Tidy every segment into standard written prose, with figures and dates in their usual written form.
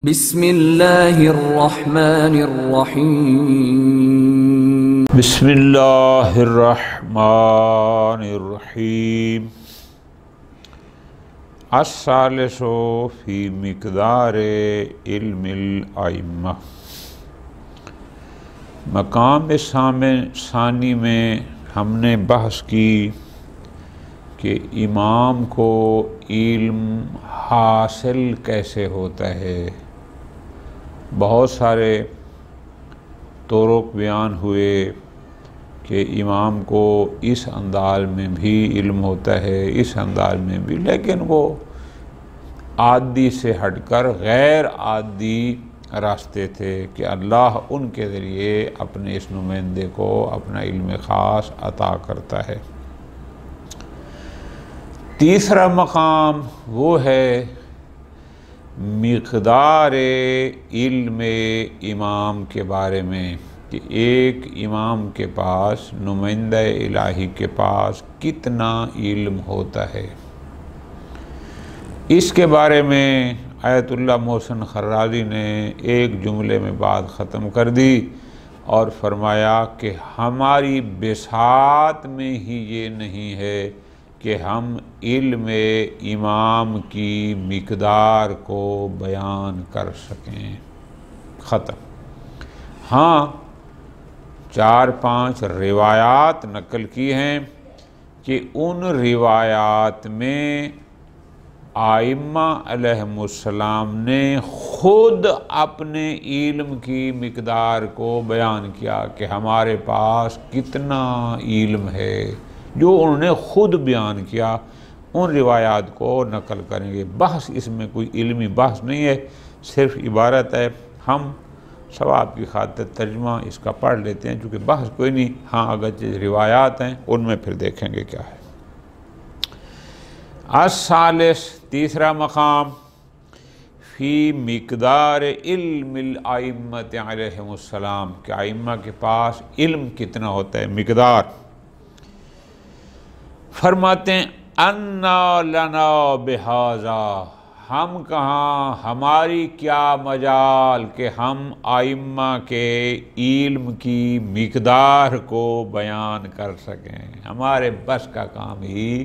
بسم اللہ الرحمن الرحیم بسم اللہ الرحمن الرحیم الثالث فی مقدار علم الائمہ۔ مقام ثانی میں ہم نے بحث کی کہ امام کو علم حاصل کیسے ہوتا ہے۔ بہت سارے طرق بیان ہوئے کہ امام کو اس انداز میں بھی علم ہوتا ہے، اس انداز میں بھی، لیکن وہ عادی سے ہٹ کر غیر عادی راستے تھے کہ اللہ ان کے ذریعے اپنے اس نمائندے کو اپنا علم خاص عطا کرتا ہے۔ تیسرا مقام وہ ہے مقدار علم امام کے بارے میں کہ ایک امام کے پاس، نمائندہ الہی کے پاس کتنا علم ہوتا ہے۔ اس کے بارے میں آیت اللہ محسن خرازی نے ایک جملے میں بات ختم کر دی اور فرمایا کہ ہماری بساط میں ہی یہ نہیں ہے کہ ہم علم امام کی مقدار کو بیان کر سکیں۔ ختم۔ ہاں، 4-5 روایات نقل کی ہیں کہ ان روایات میں ائمہ علیہم السلام نے خود اپنے علم کی مقدار کو بیان کیا کہ ہمارے پاس کتنا علم ہے، جو انہوں نے خود بیان کیا۔ ان روایات کو نقل کریں گے۔ بحث اس میں کوئی علمی بحث نہیں ہے، صرف عبارت ہے، ہم ثواب کی خاطر ترجمہ اس کا پڑھ لیتے ہیں چونکہ بحث کوئی نہیں۔ ہاں، اگرچہ روایات ہیں ان میں پھر دیکھیں گے کیا ہے۔ الثالث، تیسرا مقام، فی مقدار علم الائمۃ علیہم السلام کہ ائمہ کے پاس علم کتنا ہوتا ہے، مقدار۔ فرماتے ہیں انا لنا بہذا، ہم کہاں، ہماری کیا مجال کہ ہم ائمہ کے علم کی مقدار کو بیان کر سکیں۔ ہمارے بس کا کام ہی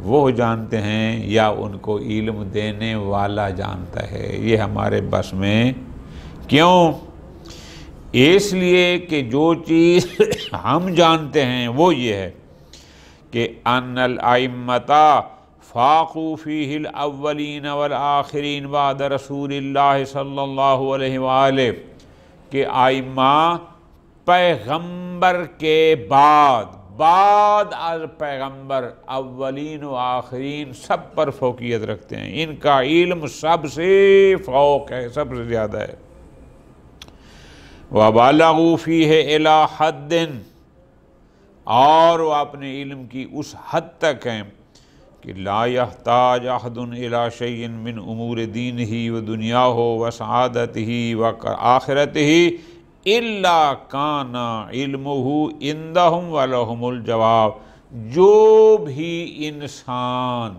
وہ جانتے ہیں یا ان کو علم دینے والا جانتا ہے، یہ ہمارے بس میں کیوں؟ اس لیے کہ جو چیز ہم جانتے ہیں وہ یہ ہے کہ ان الائمۃ فاقوا فیہ الاولین والآخرین بعد رسول اللہ صلی اللہ علیہ وآلہ کہ ائمہ پیغمبر کے بعد از پیغمبر اولین و آخرین سب پر فوقیت رکھتے ہیں۔ ان کا علم سب سے فوق ہے، سب سے زیادہ ہے۔ وَبَلَغُوا فِيهِ إِلَى حَدٍّ، اور وہ اپنے علم کی اس حد تک ہیں کہ لا يحتاج احد الى شيء من امور دینہ ودنیاہ وسعادتہ وآخرتہ الا کان علمہ عندہم ولہم الجواب۔ جو بھی انسان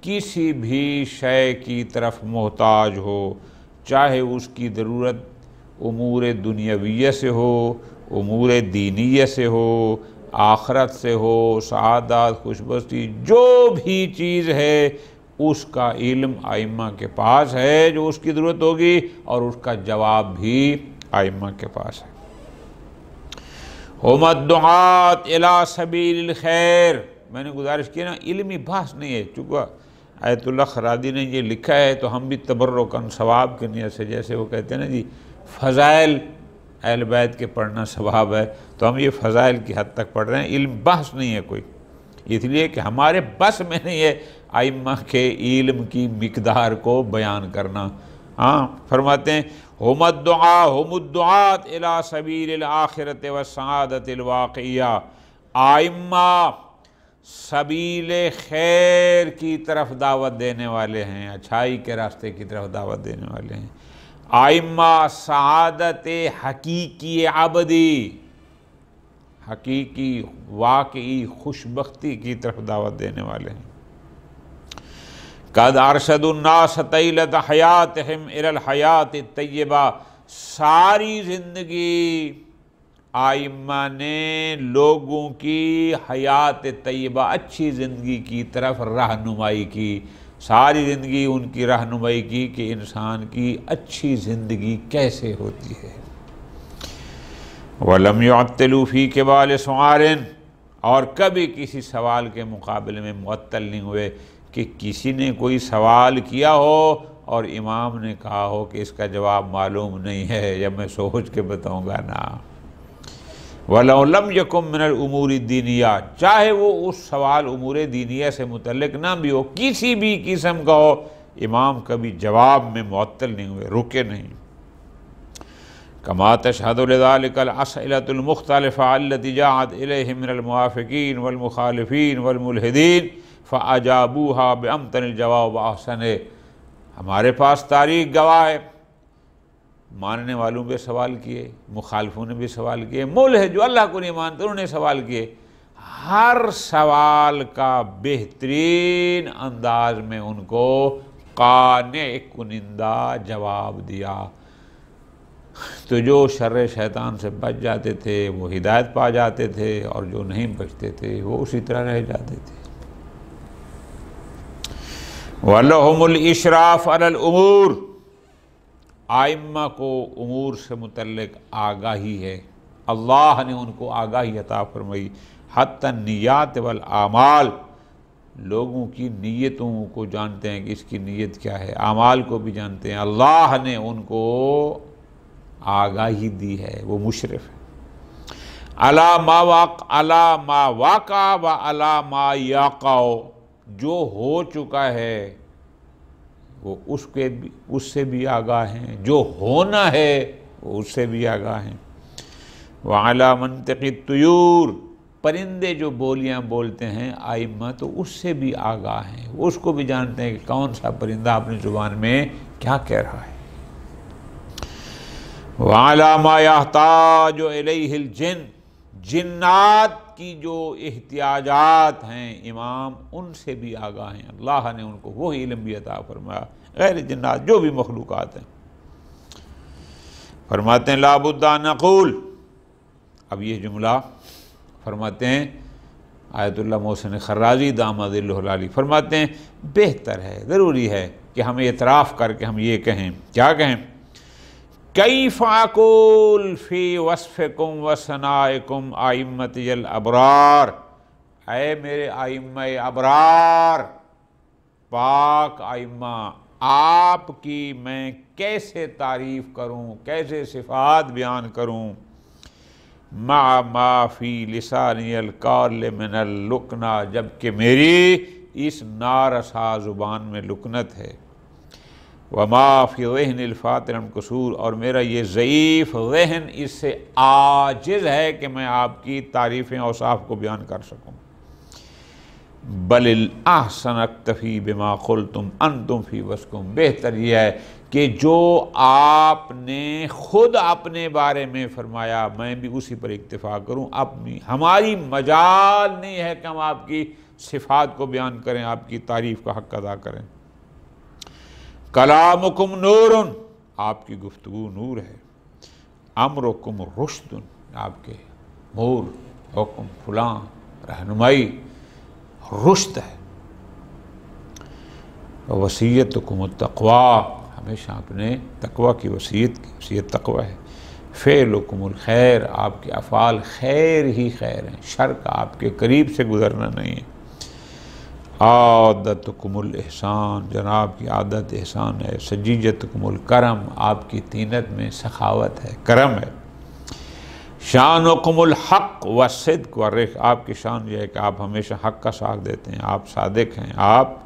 کسی بھی شے کی طرف محتاج ہو، چاہے اس کی ضرورت امور دنیاویہ سے ہو، امور دینیہ سے ہو، آخرت سے ہو، سعادت، خوشبختی، جو بھی چیز ہے اس کا علم ائمہ کے پاس ہے جو اس کی ضرورت ہوگی، اور اس کا جواب بھی ائمہ کے پاس ہے۔ ہم الدعاة الی سبیل الخیر، میں نے گزارش کی نا، علمی بحث نہیں ہے، چونکہ آیت اللہ خرازی نے یہ لکھا ہے تو ہم بھی تبرکاً ثواب کی نیت سے، جیسے وہ کہتے ہیں نا جی فضائل اہل بیت کے پڑھنا ثواب ہے، تو ہم یہ فضائل کی حد تک پڑھ رہے ہیں، علم بحث نہیں ہے کوئی، اس لیے کہ ہمارے بس میں نہیں ہے ائمہ کے علم کی مقدار کو بیان کرنا۔ ہاں، فرماتے ہیں ہم الدعاة الی سبیل الآخرۃ والسعادۃ الواقعیہ، ائمہ سبیل خیر کی طرف دعوت دینے والے ہیں، اچھائی کے راستے کی طرف دعوت دینے والے ہیں۔ ائمہ سعادت حقیقی عبدی، حقیقی واقعی خوشبختی کی طرف دعوت دینے والے ہیں۔ قد ارشد الناس طیلۃ حیاتہم الی الحیات الطیبہ، ساری زندگی آئمہ نے لوگوں کی حیات طیبہ، اچھی زندگی کی طرف رہنمائی کی، ساری زندگی ان کی رہنمائی کی کہ انسان کی اچھی زندگی کیسے ہوتی ہے۔ وَلَمْ يُعَطِّلُوا فِي قِبَالِ سُعَارٍ، اور کبھی کسی سوال کے مقابلے میں معطل نہیں ہوئے کہ کسی نے کوئی سوال کیا ہو اور امام نے کہا ہو کہ اس کا جواب معلوم نہیں ہے یا میں سوچ کے بتاؤں گا، نا۔ وَلَوْ لَمْ يَكُنْ مِنَ الْأُمُورِ الدِّينِيَّةِ، چاہے وہ اس سوال امور دینیہ سے متعلق نہ بھی ہو، کسی بھی قسم کا ہو، امام کبھی جواب میں معطل نہیں ہوئے، رکے نہیں۔ كما تشهد لذلك الأسئلة المختلفة التي جاءت إليهم من الموافقين والمخالفين والملحدين فأجابوها بأمتن الجواب وأحسنه، ہمارے پاس تاریخ گواہ ہے، ماننے والوں بھی سوال کیے، مخالفوں نے بھی سوال کیے، ملحد جو اللہ کو نہیں مانتے انہوں نے سوال کیے، ہر سوال کا بہترین انداز میں ان کو قانع کنندہ جواب دیا، تو جو شر شیطان سے بچ جاتے تھے وہ ہدایت پا جاتے تھے، اور جو نہیں بچتے تھے وہ اسی طرح رہ جاتے تھے۔ وَلَهُمُ الْإِشْرَافُ عَلَى الْأُمُورِ، آئمہ کو امور سے متعلق آگاہی ہے، اللہ نے ان کو آگاہی عطا فرمائی، حتی النیات والاعمال، لوگوں کی نیتوں کو جانتے ہیں کہ اس کی نیت کیا ہے، اعمال کو بھی جانتے ہیں، اللہ نے ان کو آگاہی دی ہے، وہ مشرف ہے۔ علی ما واقع و علی ما یقع، جو ہو چکا ہے وہ اس سے بھی آگاہ ہیں، جو ہونا ہے وہ اس سے بھی آگاہ ہیں۔ وعلی منطق الطیور، پرندے جو بولیاں بولتے ہیں آئمہ تو اس سے بھی آگاہ ہیں، وہ اس کو بھی جانتے ہیں کہ کون سا پرندہ اپنی زبان میں کیا کہہ رہا ہے۔ وَعَلَى مَا يَحْتَاجُ إِلَيْهِ الْجِنُّ، جنات کی جو احتیاجات ہیں امام ان سے بھی آگاہ ہیں، اللہ نے ان کو وہی علم بھی عطا فرمایا، غیر جنات جو بھی مخلوقات ہیں۔ فرماتے ہیں لَا بُدَّ أَن نَقُولَ، اب یہ جملہ فرماتے ہیں آیت اللہ محسن خرازی داماد اللہ العالی، فرماتے ہیں بہتر ہے، ضروری ہے کہ ہم اعتراف کر کے ہم یہ کہیں، کیا کہیں؟ کیف اقول فی وصفکم و ثنائکم ائمتی الابرار، اے میرے ائمہ ابرار، پاک ائمہ، آپ کی میں کیسے تعریف کروں، کیسے صفات بیان کروں، مع ما فی لسانی القال من اللکنہ، جبکہ میری اس نارسا زبان میں لکنت ہے، وما فی ذہن الفاطر عن قصور، اور میرا یہ ضعیف ذہن اس سے عاجز ہے کہ میں آپ کی تعریفیں اوصاف کو بیان کر سکوں۔ بل الاحسن اکتفی بما قلتم انتم فی وصفکم، بہتر یہ ہے کہ جو آپ نے خود اپنے بارے میں فرمایا میں بھی اسی پر اکتفا کروں، ہماری مجال نہیں ہے کہ ہم آپ کی صفات کو بیان کریں، آپ کی تعریف کا حق ادا کریں۔ کلامکم نور، آپ کی گفتگو نور ہے، امرکم رشد، آپ کے امور، حکم، فلاں، رہنمائی رشد ہے، وصیتکم التقوی، ہمیشہ اپنے تقوی کی وصیت تقوی ہے، فعلکم الخیر، آپ کے افعال خیر ہی خیر ہیں، شر کا آپ کے قریب سے گزرنا نہیں ہے، عادتکم الاحسان، جناب کی عادت احسان ہے، سجیجتکم الکرم، آپ کی طینت میں سخاوت ہے، کرم ہے، شانکم الحق والصدق والرفق، آپ کی شان یہ ہے کہ آپ ہمیشہ حق کا ساتھ دیتے ہیں، آپ صادق ہیں، آپ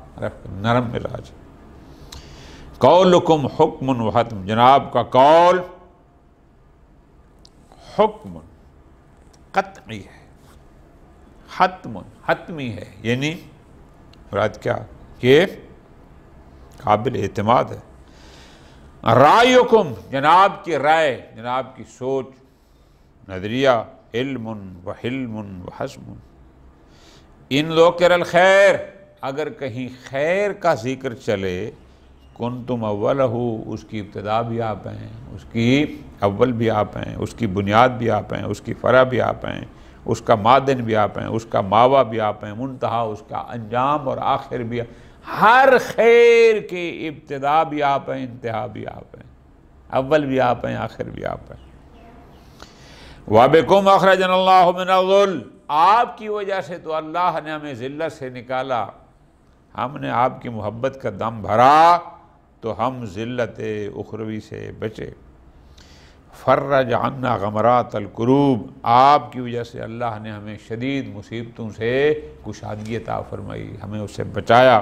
نرم مزاج ہیں، قولکم حکم و حتم، جناب کا قول حکم قطعی ہے، حتم حتمی ہے، یعنی مراد کیا کہ قابل اعتماد ہے، رائیکم، جناب کی رائے، جناب کی سوچ، نظریہ، علم و حلم و حسم، ان ذکر الخیر، اگر کہیں خیر کا ذکر چلے کنتم اولہ، اس کی ابتدا بھی آپ ہیں، اس کی اول بھی آپ ہیں، اس کی بنیاد بھی آپ ہیں، اس کی فرع بھی آپ ہیں، اس کا معدن بھی آپ ہیں، اس کا ماوا بھی آپ ہیں، منتہا اس کا انجام اور آخر بھی ہر خیر کے ابتدا بھی آپ ہیں، انتہا بھی آپ ہیں، اول بھی آپ ہیں، آخر بھی آپ ہیں۔ وَبِكُمْ أَخْرَجَنَا اللَّهُ مِنَ الظُّلْمِ، آپ کی وجہ سے تو اللہ نے ہمیں ذلت سے نکالا، ہم نے آپ کی محبت کا دم بھرا تو ہم ذلت اخروی سے بچے۔ فرج عنا غمرات الکروب، آپ کی وجہ سے اللہ نے ہمیں شدید مصیبتوں سے کشادگی عطا فرمائی، ہمیں اس سے بچایا۔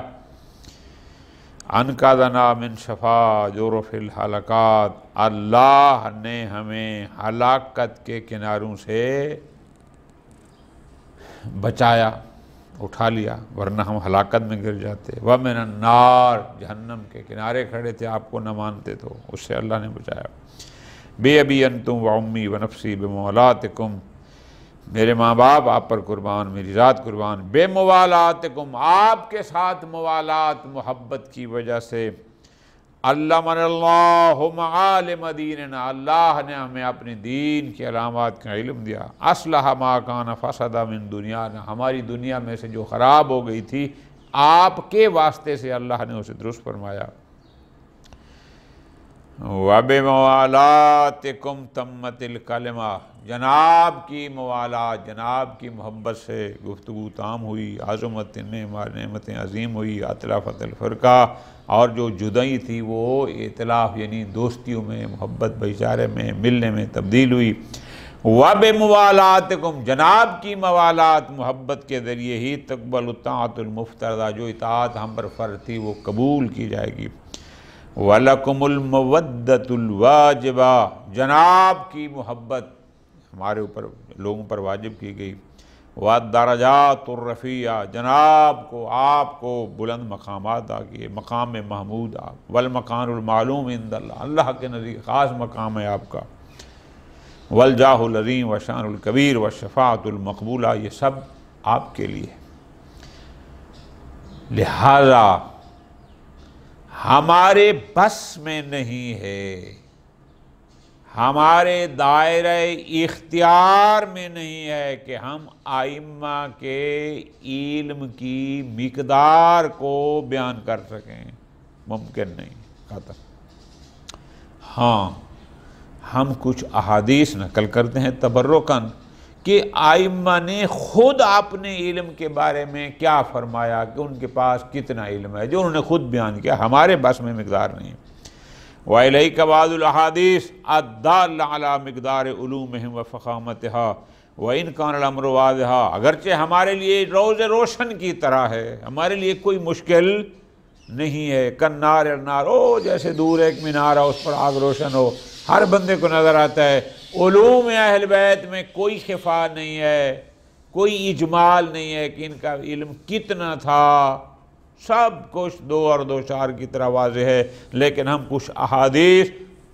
انقذنا من شفا جرف الحلقات، اللہ نے ہمیں ہلاکت کے کناروں سے بچایا، اٹھا لیا، ورنہ ہم ہلاکت میں گر جاتے۔ وَمِنَ النَّارِ، جہنم کے کنارے کھڑے تھے، آپ کو نہ مانتے تو اس سے اللہ نے بچایا۔ بے ابی انتم و امی و نفسی بمولاتکم، میرے ماں باپ آپ پر قربان، میری ذات قربان، بے موالاتکم، آپ کے ساتھ موالات محبت کی وجہ سے۔ علمنا اللہ معالم دیننا، اللہ نے ہمیں اپنے دین کے علامات کا علم دیا۔ اصلح ما کان فسد من دنیانا، ہماری دنیا میں سے جو خراب ہو گئی تھی آپ کے واسطے سے اللہ نے اسے درست فرمایا۔ وَبِمَوَالَاتِكُمْ تَمَّتِ الْكَلِمَةُ، جناب کی موالات، جناب کی محبت سے گفتگو تام ہوئی، عظمت نعمتیں عظیم ہوئی، اطلافت الفرقہ، اور جو جدائی تھی وہ ائتلاف یعنی دوستیوں میں، محبت بھائی چارے میں، ملنے میں تبدیل ہوئی۔ وَبِمُوَالَاتِكُمْ، جناب کی موالات محبت کے ذریعے ہی تقبل الطاعۃ المفترضہ، جو اطاعت ہم پر فرض تھی وہ قبول کی جائے گی۔ وَلَكُمُ الْمَوَدَّةُ الْوَاجِبَةُ، جناب کی محبت ہمارے اوپر لوگوں پر واجب کی گئی۔ وَالدَّرَجَاتُ الرَّفِيعَةُ، جناب کو آپ کو بلند مقامات آ گئے، مقام محمود آپ۔ وَالْمَقَانُ الْمَعْلُومُ عِنْدَ اللَّهِ، اللہ کے نزدیک خاص مقام ہے آپ کا۔ وَالْجَاهُ الْعَظِيمُ وَالشَّأْنُ الْكَبِيرُ وَالشَّفَاعَةُ الْمَقْبُولَةُ، یہ سب آپ کے لیے۔ لہذا ہمارے بس میں نہیں ہے، ہمارے دائرہ اختیار میں نہیں ہے کہ ہم ائمہ کے علم کی مقدار کو بیان کر سکیں، ممکن نہیں، ختم۔ ہاں، ہم کچھ احادیث نقل کرتے ہیں تبرکاً کہ ائمہ نے خود اپنے علم کے بارے میں کیا فرمایا، کہ ان کے پاس کتنا علم ہے، جو انہوں نے خود بیان کیا، ہمارے بس میں مقدار نہیں۔ وَإِلَيْكَ بَعْضُ الْأَحَادِيثِ الدَّالَّةُ عَلَى مِقْدَارِ عُلُومِهِمْ وَفَخَامَتِهَا وَإِنْ كَانَ الْأَمْرُ وَاضِحًا، اگرچہ ہمارے لیے روز روشن کی طرح ہے، ہمارے لیے کوئی مشکل نہیں ہے۔ کَالنَّارِ النَّارِ، جیسے دور ایک مینار ہے اس پر آگ روشن ہو، ہر بندے کو نظر آتا ہے۔ علوم اہل بیت میں کوئی خفا نہیں ہے، کوئی اجمال نہیں ہے کہ ان کا علم کتنا تھا، سب کچھ دو اور دو چار کی طرح واضح ہے۔ لیکن ہم کچھ احادیث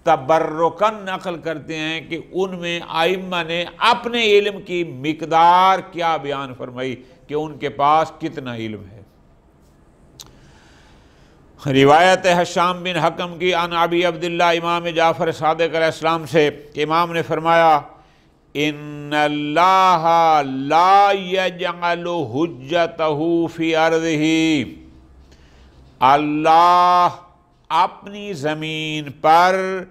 تبرکاً نقل کرتے ہیں کہ ان میں ائمہ نے اپنے علم کی مقدار کیا بیان فرمائی، کہ ان کے پاس کتنا علم ہے۔ روایت حشام بن حکم کی عن ابی عبداللہ امام جعفر صادق علیہ السلام سے کہ امام نے فرمایا ان اللہ لا یجعل حجتہ فی ارضہ، اللہ اپنی زمین پر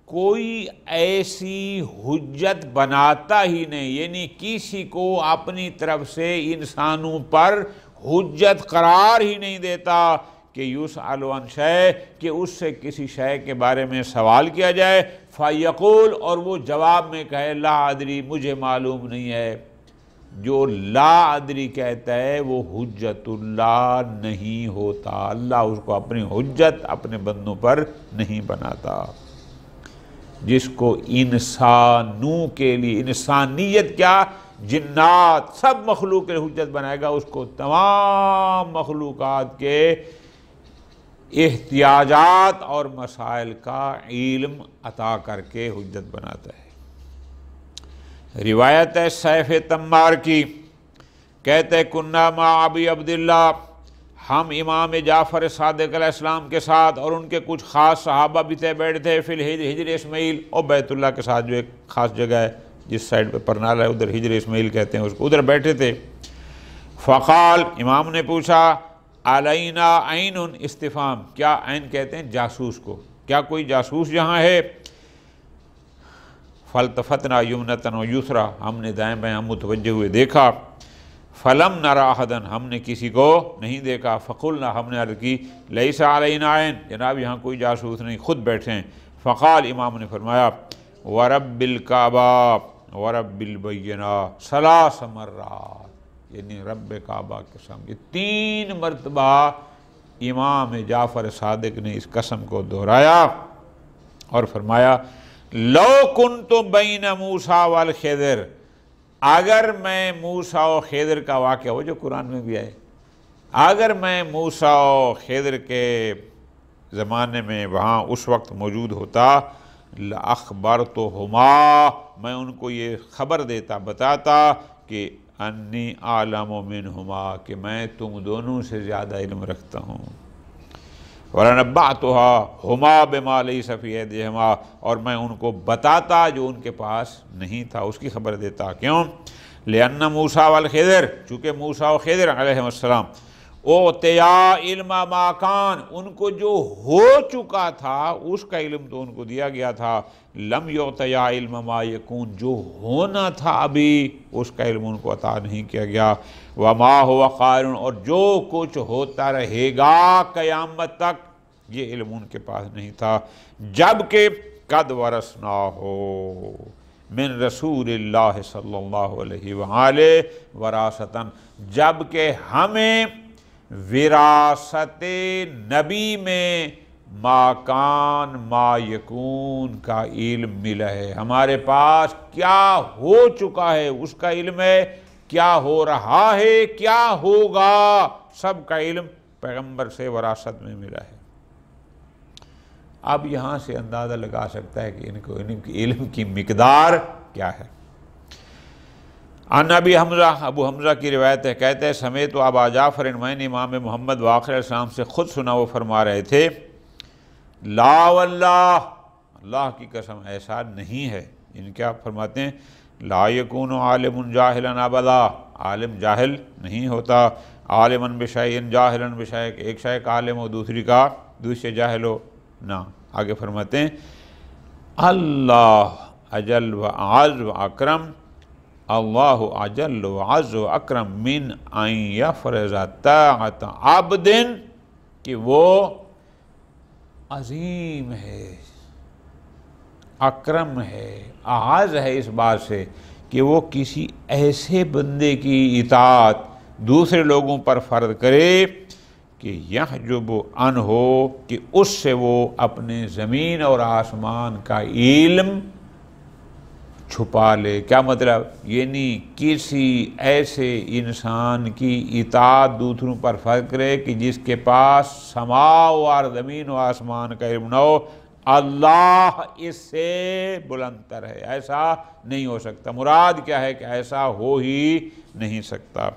کوئی ایسی حجت بناتا ہی نہیں، یعنی کسی کو اپنی طرف سے انسانوں پر حجت قرار ہی نہیں دیتا کہ یسأل عن شیء، کہ اس سے کسی شے کے بارے میں سوال کیا جائے، فیقول، اور وہ جواب میں کہے لا ادری، مجھے معلوم نہیں ہے۔ جو لا ادری کہتا ہے وہ حجت اللہ نہیں ہوتا، اللہ اس کو اپنی حجت اپنے بندوں پر نہیں بناتا۔ جس کو انسانوں کے لیے، انسانیت کیا، جنات سب مخلوق کے حجت بنائے گا، اس کو تمام مخلوقات کے احتیاجات اور مسائل کا علم عطا کر کے حجت بناتا ہے۔ روایت ہے سیف تمار کی، کہتے کنہ مع ابی عبداللہ، ہم امام جعفر صادق علیہ السلام کے ساتھ اور ان کے کچھ خاص صحابہ بھی تھے بیٹھے تھے فی الحجر اسماعیل، اور بیت اللہ کے ساتھ جو ایک خاص جگہ ہے جس سائڈ پہ پرنال ہے ادھر ہجر اسماعیل کہتے ہیں اس کو، ادھر بیٹھے تھے۔ فقال، امام نے پوچھا علینا عین، استفہام، کیا عین کہتے ہیں جاسوس کو، کیا کوئی جاسوس یہاں ہے؟ فالتفتنا یمنۃ و یسریٰ، ہم نے دائیں بائیں متوجہ ہوئے دیکھا، فلم نری احدا، ہم نے کسی کو نہیں دیکھا، فقلنا، ہم نے عرض کی لیس علینا عین، جناب یہاں کوئی جاسوس نہیں، خود بیٹھے ہیں۔ فقال، امام نے فرمایا ورب الکعبہ ورب البینہ ثلاث مرات، یعنی رب کعبہ قسم، یہ 3 مرتبہ امام جعفر صادق نے اس قسم کو دہرایا اور فرمایا لو کنت بین موسیٰ والخضر، اگر میں موسیٰ و خضر کا واقعہ، وہ جو قرآن میں بھی آئے، اگر میں موسیٰ و خضر کے زمانے میں وہاں اس وقت موجود ہوتا، لَأَخْبَرْتُهُمَا، میں ان کو یہ خبر دیتا، بتاتا کہ انی اعلم منہما، کہ میں تم دونوں سے زیادہ علم رکھتا ہوں، وَلَنَبَّعْتُهَا هُمَا بِمَا لَيْسَ فِي أَيْدِيهِمَا، اور میں ان کو بتاتا جو ان کے پاس نہیں تھا، اس کی خبر دیتا۔ کیوں؟ لِأَنَّ مُوسَىٰ وَالْخِضْر، چونکہ موسیٰ و خضر علیہ السلام اوتیا علم ما کان، ان کو جو ہو چکا تھا اس کا علم تو ان کو دیا گیا تھا، لم یعطیا علم ما یکون، جو ہونا تھا ابھی اس کا علم ان کو عطا نہیں کیا گیا، وما هو قائل، اور جو کچھ ہوتا رہے گا قیامت تک یہ علم ان کے پاس نہیں تھا، جبکہ قد ورثناہ من رسول اللہ صلی اللہ علیہ وآلہ وراثتاً، جبکہ ہمیں وراثت نبی میں ما کان ما یکون کا علم ملا ہے، ہمارے پاس کیا ہو چکا ہے اس کا علم ہے، کیا ہو رہا ہے، کیا ہوگا، سب کا علم پیغمبر سے وراثت میں ملا ہے۔ اب یہاں سے اندازہ لگا سکتا ہے کہ ان کو علم کی مقدار کیا ہے۔ عن ابی حمزہ، ابو حمزہ کی روایت ہے، کہتے ہیں سمیت ابا جعفر، میں نے امام محمد باقر علیہ السلام سے خود سنا، وہ فرما رہے تھے لا واللہ، اللہ کی قسم ایسا نہیں ہے، ان کیا فرماتے ہیں لا یکون عالم جاہلا ابدا، عالم جاہل نہیں ہوتا، عالما بشیء جاہلا بشیء، ایک شے کا عالم ہو دوسری کا دوسرے جاہل ہو نہ۔ آگے فرماتے ہیں اللہ اجل و اعز و اکرم، اللہ اجل و اعز و اکرم من ان یفرض طاعت عبد، کہ وہ عظیم ہے، اکرم ہے، اعز ہے اس بات سے کہ وہ کسی ایسے بندے کی اطاعت دوسرے لوگوں پر فرض کرے کہ یحجب عنہ، کہ اس سے وہ اپنے زمین اور آسمان کا علم چھپا لے۔ کیا مطلب؟ یعنی کسی ایسے انسان کی اطاعت دوسروں پر فرض کرے کہ جس کے پاس سماء اور زمین و آسمان کا علم نہ ہو، اللہ اس سے بلند تر ہے، ایسا نہیں ہو سکتا۔ مراد کیا ہے کہ ایسا ہو ہی نہیں سکتا۔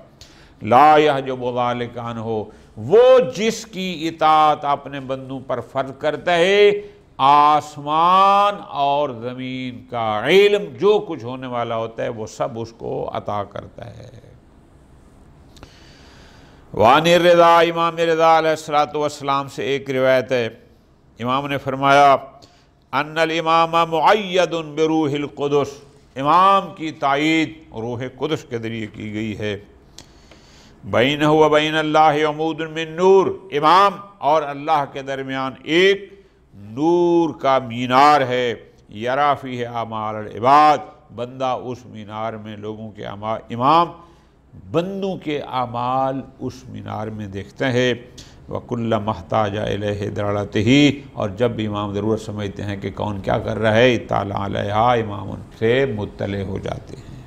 لا یحجب ذلک عنہ، وہ جس کی اطاعت اپنے بندوں پر فرض کرتا ہے آسمان اور زمین کا علم، جو کچھ ہونے والا ہوتا ہے وہ سب اس کو عطا کرتا ہے۔ وعن الرضا، امام رضا علیہ السلام سے ایک روایت ہے، امام نے فرمایا ان الامام معید بروح القدس، امام کی تائید روح قدس کے ذریعے کی گئی ہے۔ بینہ و بین اللہ عمود من نور، امام اور اللہ کے درمیان ایک نور کا مینار ہے، یرا فیہ اعمال العباد، بندہ اس مینار میں لوگوں کے امام بندوں کے اعمال اس مینار میں دیکھتے ہیں۔ وَكُلَّ مَحْتَاجَ إِلَيْهِ دَرَالَتِهِ، اور جب بھی امام ضرورت سمجھتے ہیں کہ کون کیا کر رہا ہے، اطلاع علیہا، امام ان سے مطلع ہو جاتے ہیں۔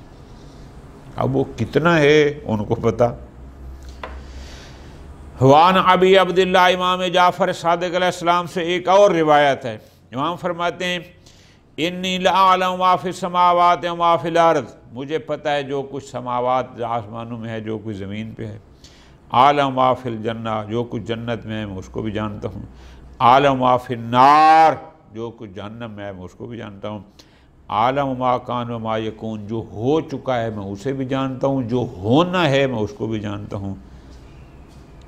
اب وہ کتنا ہے ان کو پتہ۔ وعن ابی عبداللہ، امام جعفر صادق علیہ السلام سے ایک اور روایت ہے، امام فرماتے ہیں انی لأعلم ما فی السماوات وما فی الارض، مجھے پتہ ہے جو کچھ سماوات آسمانوں میں ہے، جو کچھ زمین پہ ہے۔ عالم ما فی الجنہ، جو کچھ جنت میں ہے میں اس کو بھی جانتا ہوں، عالم ما فی النار، جو کچھ جہنم میں ہے میں اس کو بھی جانتا ہوں، عالم ما کان و ما یکون، جو ہو چکا ہے میں اسے بھی جانتا ہوں، جو ہونا ہے میں اس کو بھی جانتا ہوں۔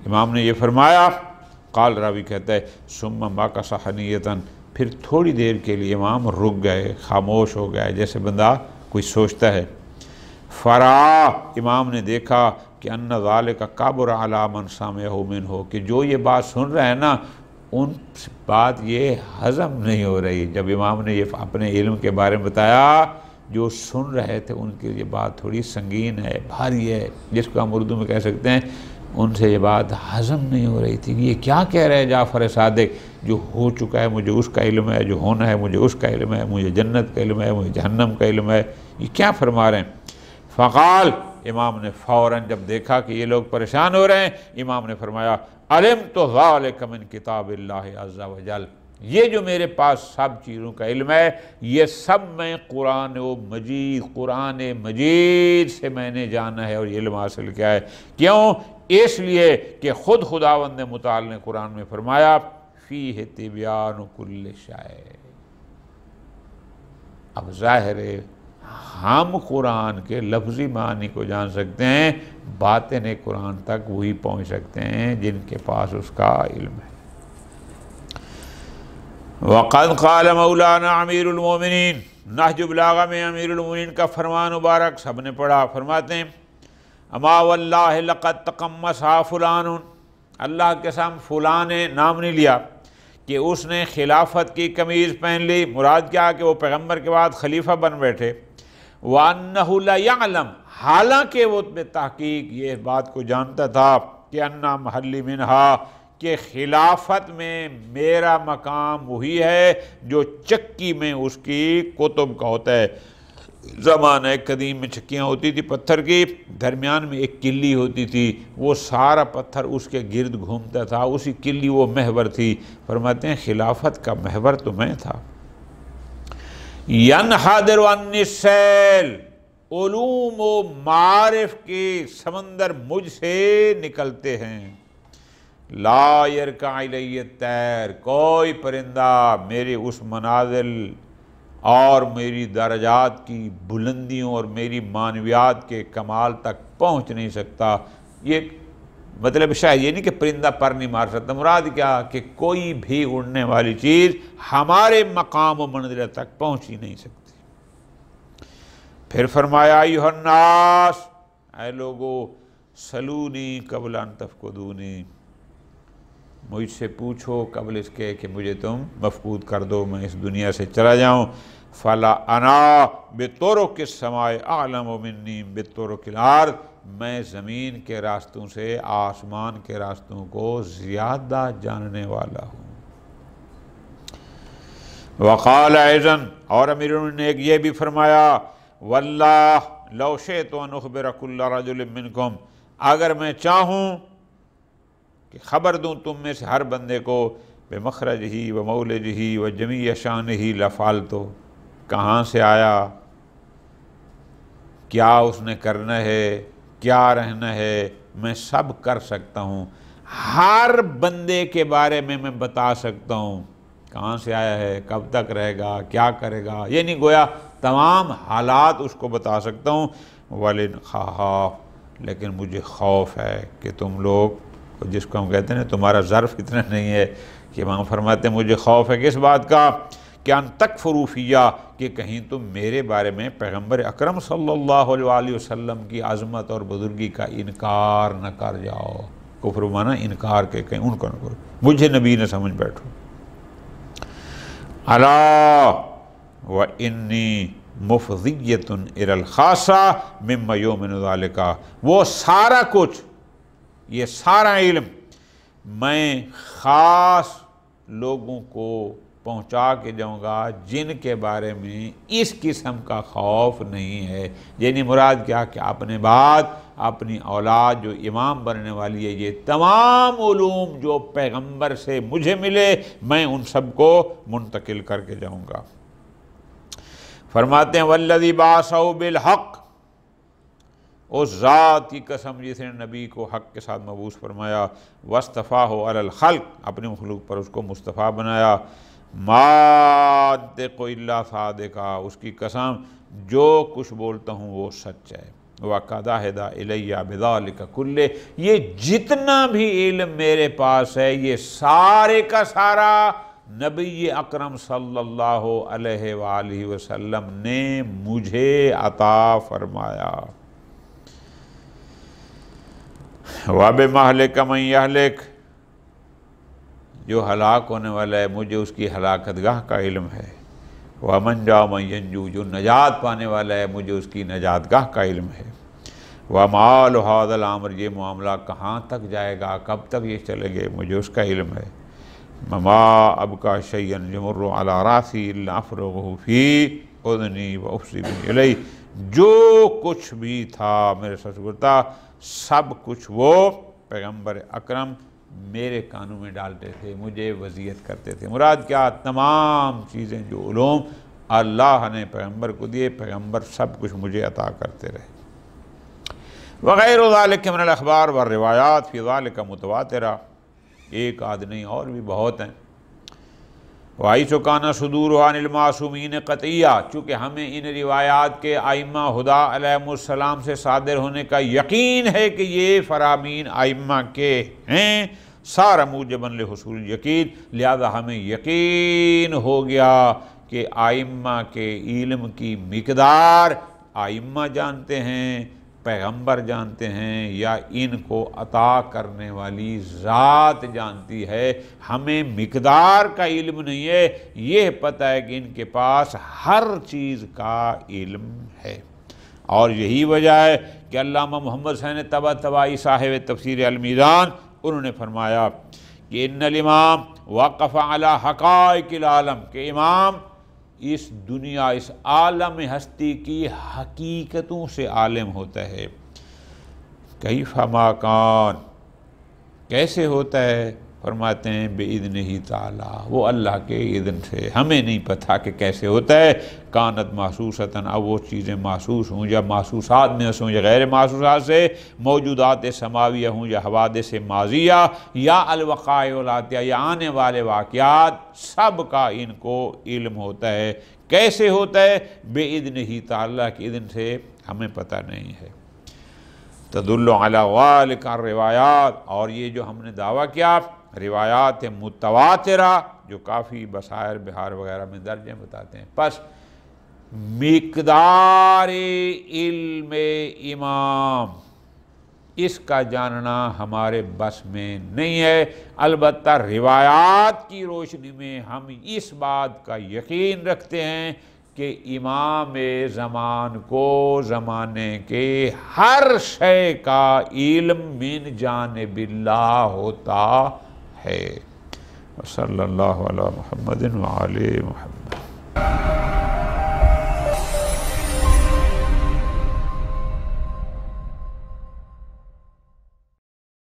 امام نے یہ فرمایا، قال راوی کہتا ہے ثم مکث حنیۃً، پھر تھوڑی دیر کے لیے امام رک گئے، خاموش ہو گئے، جیسے بندہ کوئی سوچتا ہے۔ فرا، امام نے دیکھا کہ ان ذالک کبر علی من سمعہ منہ، کہ جو یہ بات سن رہا ہے نا ان بات یہ ہضم نہیں ہو رہی۔ جب امام نے یہ اپنے علم کے بارے میں بتایا، جو سن رہے تھے ان کی یہ بات تھوڑی سنگین ہے، بھاری ہے، جس کو ہم اردو میں کہہ سکتے ہیں ان سے یہ بات ہضم نہیں ہو رہی تھی کہ یہ کیا کہہ رہے ہیں جعفر صادق، جو ہو چکا ہے مجھے اس کا علم ہے، جو ہونا ہے مجھے اس کا علم ہے، مجھے جنت کا علم ہے، مجھے جہنم کا علم ہے، یہ کیا فرما رہے ہیں؟ فقال، امام نے فوراً جب دیکھا کہ یہ لوگ پریشان ہو رہے ہیں، امام نے فرمایا علمت ذالک من کتاب اللہ عز وجل، یہ جو میرے پاس سب چیزوں کا علم ہے یہ سب میں قرآن مجید سے میں نے جانا ہے اور یہ علم حاصل کیا ہے۔ کیوں؟ اس لیے کہ خود خداوند متعال نے قرآن میں فرمایا فیہ تبیان کل شیء۔ اب ظاہر ہے ہم قرآن کے لفظی معنی کو جان سکتے ہیں، باطن قرآن تک وہی پہنچ سکتے ہیں جن کے پاس اس کا علم ہے۔ وقد قال مولانا امیر المومنین، نہج بلاغہ میں امیر المومنین کا فرمان مبارک سب نے پڑھا، فرماتے ہیں اما واللہ لقد تقمصھا فلان، اللہ کے قسم فلان نے نام نہیں لیا کہ اس نے خلافت کی قمیض پہن لی، مراد کیا کہ وہ پیغمبر کے بعد خلیفہ بن بیٹھے، وَأَنَّهُ لَيَعْلَمْ، حالانکہ وہ بتحقیق یہ بات کو جانتا تھا کہ اَنَّا مَحَلِّ مِنْهَا، کہ خلافت میں میرا مقام وہی ہے جو چکی میں اس کی کتب کا ہوتا ہے۔ زمانہ قدیم میں چکیاں ہوتی تھی پتھر کی، درمیان میں ایک کلی ہوتی تھی، وہ سارا پتھر اس کے گرد گھومتا تھا، اسی کلی وہ محور تھی۔ فرماتے ہیں خلافت کا محور تو میں تھا۔ ینحدر عنی السیل، علوم و معارف کے سمندر مجھ سے نکلتے ہیں۔ لا یرکع الی الطیر، کوئی پرندہ میرے اس منازل اور میری درجات کی بلندیوں اور میری معنویات کے کمال تک پہنچ نہیں سکتا۔ یہ مطلب شاید یہ نہیں کہ پرندہ پر نہیں مار سکتا، مراد کیا کہ کوئی بھی اڑنے والی چیز ہمارے مقام و منزلت تک پہنچ ہی نہیں سکتی۔ پھر فرمایا ایھا الناس، اے لوگو، سلونی قبل ان تفقدونی، مجھ سے پوچھو قبل اس کے کہ مجھے تم مفقود کر دو، میں اس دنیا سے چلا جاؤں۔ فلا انا بطرق السماء اعلم منی بطرق الارض، میں زمین کے راستوں سے آسمان کے راستوں کو زیادہ جاننے والا ہوں۔ وقال ایضاً، اور امیر نے یہ بھی فرمایا واللہ لو شئت ان اخبر کل رجل منکم، اگر میں چاہوں کہ خبر دوں تم میں سے ہر بندے کو بمخرجہ و مولجہ و جمیع شانہ لفعلت، کہاں سے آیا، کیا اس نے کرنا ہے، کیا رہنا ہے، میں سب کر سکتا ہوں، ہر بندے کے بارے میں بتا سکتا ہوں، کہاں سے آیا ہے، کب تک رہے گا، کیا کرے گا، یعنی گویا تمام حالات اس کو بتا سکتا ہوں۔ وَلِنْ خَافَ، لیکن مجھے خوف ہے کہ تم لوگ، جس کو ہم کہتے ہیں تمہارا ظرف اتنا نہیں ہے، کہ امام فرماتے ہیں مجھے خوف ہے کس بات کا، کہ ان تکفروا فیہ، کہ کہیں تم میرے بارے میں پیغمبر اکرم صلی اللہ علیہ وسلم کی عظمت اور بزرگی کا انکار نہ کر جاؤ۔ کفر معنی انکار کے، کہیں ان کو نہ کرو، مجھے نبی نہ سمجھ بیٹھو۔ الا وانی مفضیۃ الی الخاصہ مما یؤمن ذلک، وہ سارا کچھ، یہ سارا علم میں خاص لوگوں کو پہنچا کے جاؤں گا جن کے بارے میں اس قسم کا خوف نہیں ہے، یعنی مراد کیا کہ اپنے بعد اپنی اولاد جو امام بننے والی ہے، یہ تمام علوم جو پیغمبر سے مجھے ملے میں ان سب کو منتقل کر کے جاؤں گا۔ فرماتے ہیں والذی بعثہ بالحق، اس ذات کی قسم جس نے نبی کو حق کے ساتھ مبعوث فرمایا، واصطفاہ علی الخلق، اپنے مخلوق پر اس کو مصطفیٰ بنایا، ما ینطق الا صادقا، اس کی قسم جو کچھ بولتا ہوں وہ سچ ہے، وقد عہد الی بذلک کلہ، یہ جتنا بھی علم میرے پاس ہے یہ سارے کا سارا نبی اکرم صلی اللہ علیہ وآلہ وسلم نے مجھے عطا فرمایا۔ وَبِمَهْلِكَ مَنْ يَهْلِكَ، جو ہلاک ہونے والا ہے مجھے اس کی ہلاکت گاہ کا علم ہے، وَمَنْجَا مَنْ يَنْجُو، جو نجات پانے والا ہے مجھے اس کی نجات گاہ کا علم ہے، وَمَالُ هَذَا الْأَمْرِ، یہ معاملہ کہاں تک جائے گا، کب تک یہ چلے گے، مجھے اس کا علم ہے، مَمَا أَبْقَى شَيْئًا يَمُرُّ عَلَى رَأْسِي إِلَّا أَفْرَغُهُ فِي أُذْنِي وَأُفْصِي بِهِ إِلَيْهِ، جو کچھ بھی تھا میرے ساتھ گزرتا سب کچھ وہ پیغمبر اکرم میرے کانوں میں ڈالتے تھے، مجھے وصیت کرتے تھے۔ مراد کیا، تمام چیزیں جو علوم اللہ نے پیغمبر کو دیے، پیغمبر سب کچھ مجھے عطا کرتے رہے۔ وغیر ذالک من الاخبار والروایات فی ذالک متواترہ، ایک آدھ نہیں اور بھی بہت ہیں۔ وَحَيْثُ كَانَ صُدُورُهَا عَنِ الْمَعْصُومِينَ قَطْعِيًّا، چونکہ ہمیں ان روایات کے ائمہ ہدا علیہ السلام سے صادر ہونے کا یقین ہے کہ یہ فرامین ائمہ کے ہیں، صار موجبا لحصول یقین، لہذا ہمیں یقین ہو گیا کہ ائمہ کے علم کی مقدار ائمہ جانتے ہیں، پیغمبر جانتے ہیں، یا ان کو عطا کرنے والی ذات جانتی ہے۔ ہمیں مقدار کا علم نہیں ہے، یہ پتہ ہے کہ ان کے پاس ہر چیز کا علم ہے۔ اور یہی وجہ ہے کہ علامہ محمد حسین طباطبائی صاحب تفسیر المیزان، انہوں نے فرمایا کہ ان الامام وقف علی حقائق العالم، کہ امام اس دنیا، اس عالم ہستی کی حقیقتوں سے عالم ہوتا ہے۔ کیف ما کان، کیسے ہوتا ہے، فرماتے ہیں بِإِذْنِهِ تعالی، وہ اللہ کے اذن سے، ہمیں نہیں پتہ کہ کیسے ہوتا ہے۔ کانت محسوسۃً، اب وہ چیزیں محسوس ہوں یا محسوسات میں ہوں یا غیر محسوسات سے، موجودات سماویہ ہوں یا حوادث ماضیہ یا الوقائع الآتیہ یا آنے والے واقعات، سب کا ان کو علم ہوتا ہے۔ کیسے ہوتا ہے، بِإِذْنِهِ تعالی کے اذن سے، ہمیں پتہ نہیں ہے۔ تدل علی ذالک الروایات، اور یہ جو ہم نے دعویٰ کیا روایات متواترہ جو کافی بصائر بہار وغیرہ میں درج ہیں بتاتے ہیں، پس مقدار علم امام اس کا جاننا ہمارے بس میں نہیں ہے، البتہ روایات کی روشنی میں ہم اس بات کا یقین رکھتے ہیں کہ امام زمان کو زمانے کے ہر شے کا علم من جانب اللہ ہوتا ہے۔ صلی اللہ علی محمد وعلی محمد۔